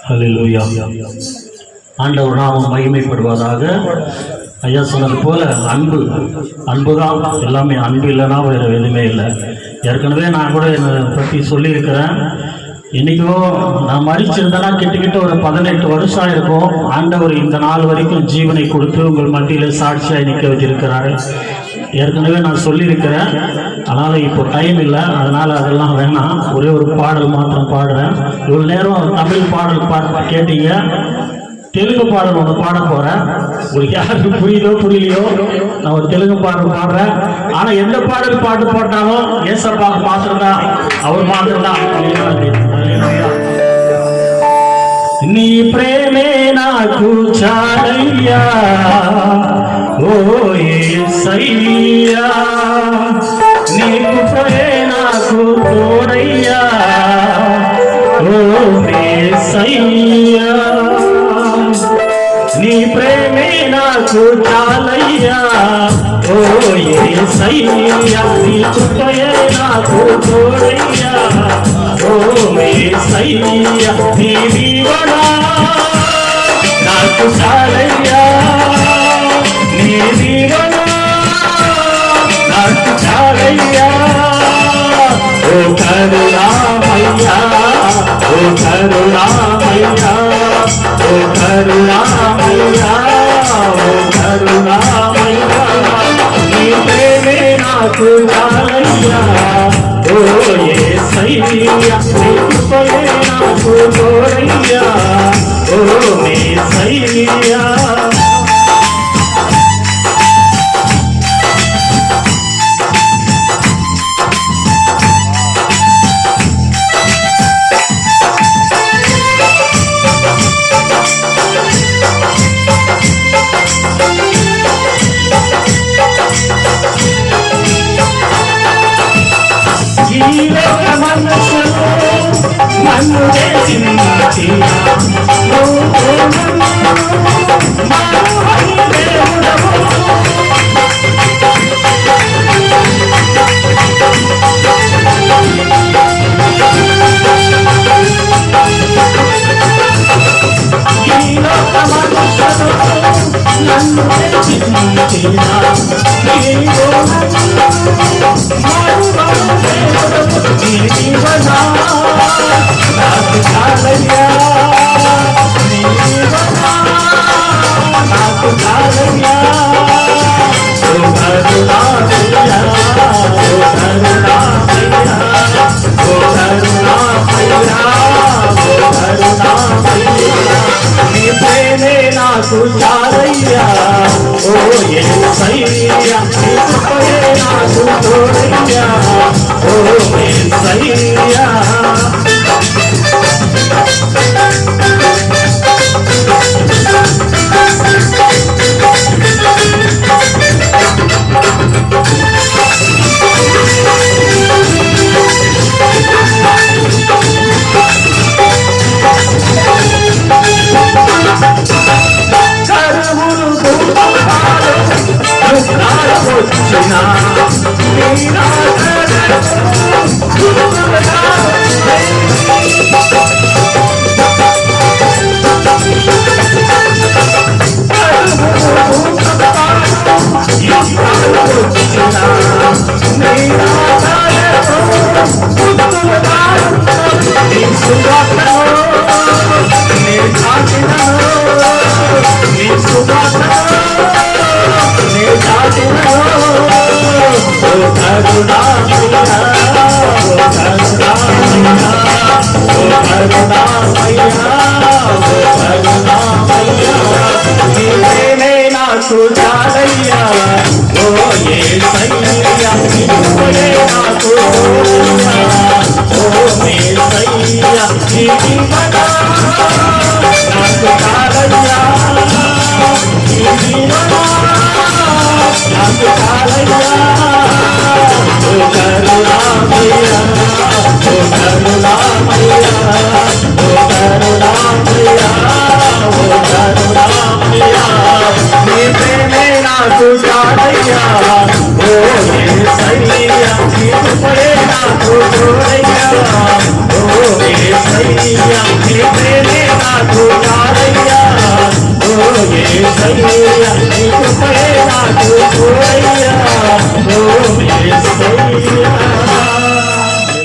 ஹல்லேலூயா. ஆண்டவர் நாமம் மகிமைப்படுவதாக. ஐயா சொன்னது போல அன்பு தான் எல்லாமே. அன்பு இல்லைன்னா வேறு எதுவுமே இல்லை. ஏற்கனவே நான் கூட என்னை பற்றி சொல்லியிருக்கிறேன். இன்றைக்கோ நான் மறிச்சிருந்தேன்னா கிட்டத்தட்ட ஒரு 18 வருஷம் இருக்கும். ஆண்டவர் இந்த நாள் வரைக்கும் ஜீவனை கொடுத்து உங்கள் மத்தியில் சாட்சியாக நிற்க வச்சிருக்கிறாரு. ஏற்கனவே நான் சொல்லியிருக்கிறேன். அதனால் இப்போ டைம் இல்லை, அதனால் அதெல்லாம் வேணாம். ஒரே ஒரு பாடல் மாத்திரம் பாடுறேன். இவ்வளோ நேரம் தமிழ் பாடல் கேட்டீங்க. தெலுங்கு பாடல் ஒன்று பாட போகிறேன். உங்களுக்கு யாருக்கு புரியுதோ புரியலையோ, நான் ஒரு தெலுங்கு பாடல் பாடுறேன். ஆனால் எந்த பாடல் பாட்டு போட்டாலும் ஏசப்பா மாத்திரம்தான், அவர் மாத்திரம்தான். నీ ప్రేమే నాకు చాలయ్యా ఓ యేసయ్యా, నీ కృపే నాకు తోడయ్యా ఓ యేసయ్యా, నీ ప్రేమే నాకు చాలయ్యా ఓ యేసయ్యా, నీ కృపే నాకు తోడయ్యా ఓ యేసయ్యా, నీ దీవెన నాకు చాలయ్యా, నీ దీవెన నాకు చాలయ్యా ఓ కరుణామయ్యా, ఓ కరుణామయ్యా, ఓ కరుణామయ్యా, ఓ కరుణామయ్యా, నీ ప్రేమే నాకు చాలయ్యా ఓ యేసయ్యా, నీ కృపే నాకు తోడయ్యా ఓ యేసయ్యా. నన్ను చేసిందియా నాకు చాలయ్యా, నీ దీవెన నాకు చాలయ్యా ఓ కరుణామయ్యా, ఓ కరుణామయ్యా, ఓ కరుణామయ్యా, ఓ కరుణామయ్యా, నీ ప్రేమే నాకు చాలయ్యా ఓ యేసయ్యా, నీ కృపే నాకు తోడయ్యా ఓ యేసయ్యా. నాకు చాలయ్యా ఓ యేసయ్యా, నీ కృపే నాకు తోడయ్యా ఓ యేసయ్యా, నీ దీవెన నాకు చాలయ్యా, నీ దీవెన నాకు చాలయ్యా ఓ కరుణామయ్యా, ఓ కరుణామయ్యా, ఓ కరుణామయ్యా, ఓ కరుణామయ్యా, నీ ప్రేమే నాకు చాలయ్యా ఓ యేసయ్యా, నీ కృపే నాకు తోడయ్యా ఓ యేసయ్యా, నీ ప్రేమే నాకు చాలయ్యా ఓ యేసయ్యా నీ కృపే నాకు